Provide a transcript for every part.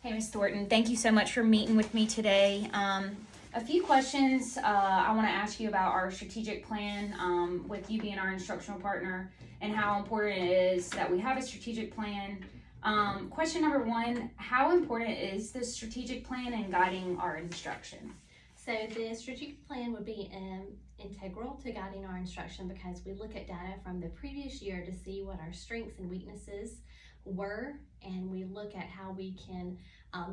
Hey, Ms. Thornton, thank you so much for meeting with me today. A few questions I want to ask you about our strategic plan with you being our instructional partner and how important it is that we have a strategic plan. Question number one, how important is the strategic plan in guiding our instruction? So the strategic plan would be integral to guiding our instruction because we look at data from the previous year to see what our strengths and weaknesses were, and we look at how we can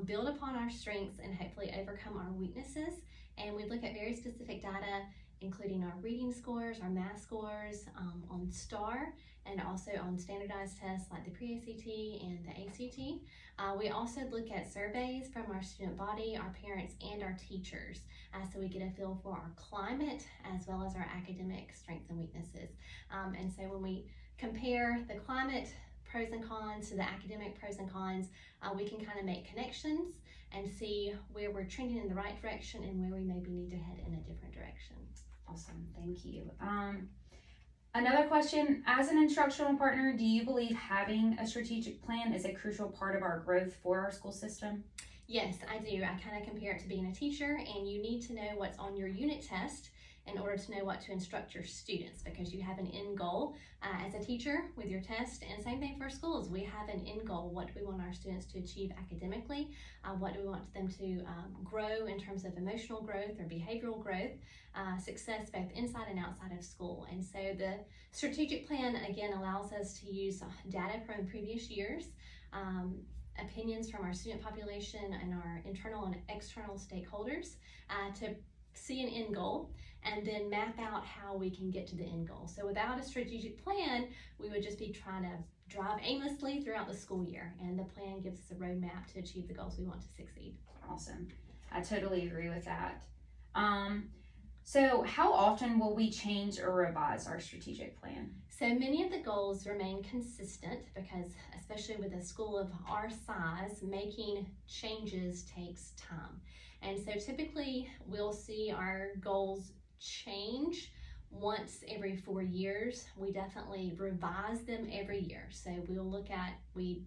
build upon our strengths and hopefully overcome our weaknesses. And we look at very specific data, including our reading scores, our math scores, on STAR, and also on standardized tests like the pre-ACT and the ACT. We also look at surveys from our student body, our parents, and our teachers, so we get a feel for our climate as well as our academic strengths and weaknesses. And so when we compare the climate pros and cons to the academic pros and cons, we can kind of make connections and see where we're trending in the right direction and where we maybe need to head in a different direction. Awesome, thank you. Another question, as an instructional partner, do you believe having a strategic plan is a crucial part of our growth for our school system? Yes, I do. I kind of compare it to being a teacher, and you need to know what's on your unit test in order to know what to instruct your students, because you have an end goal as a teacher with your test. And same thing for schools. We have an end goal. What do we want our students to achieve academically? What do we want them to grow in terms of emotional growth or behavioral growth, success both inside and outside of school? And so the strategic plan, again, allows us to use data from previous years, opinions from our student population and our internal and external stakeholders to see an end goal and then map out how we can get to the end goal. So without a strategic plan, we would just be trying to drive aimlessly throughout the school year, and the plan gives us a roadmap to achieve the goals we want to succeed. Awesome. I totally agree with that. So how often will we change or revise our strategic plan? So many of the goals remain consistent because, especially with a school of our size, making changes takes time. And so typically we'll see our goals change once every 4 years. We definitely revise them every year. So we look at the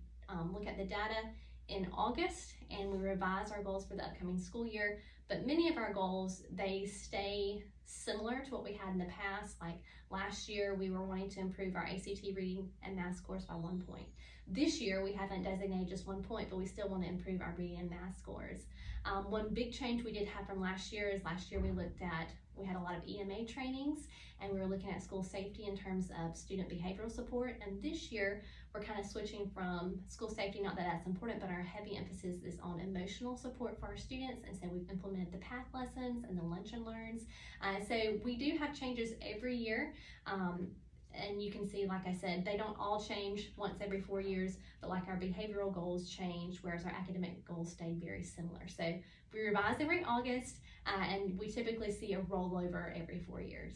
data in August and we revise our goals for the upcoming school year. But many of our goals, they stay similar to what we had in the past. Like last year, we were wanting to improve our ACT reading and math scores by 1 point. This year, we haven't designated just 1 point, but we still want to improve our reading and math scores. One big change we did have from last year is last year we had a lot of EMA trainings, and we were looking at school safety in terms of student behavioral support. And this year, we're kind of switching from school safety, not that that's important, but our heavy emphasis is on emotional support for our students. And so we've implemented the PATH lessons and the lunch and learns. So we do have changes every year. And you can see, like I said, they don't all change once every 4 years, but like our behavioral goals change, whereas our academic goals stay very similar. So we revise every August, and we typically see a rollover every 4 years.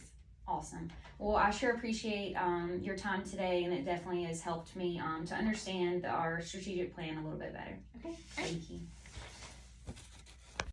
Awesome. Well, I sure appreciate your time today, and it definitely has helped me to understand our strategic plan a little bit better. Okay, great. Thank you.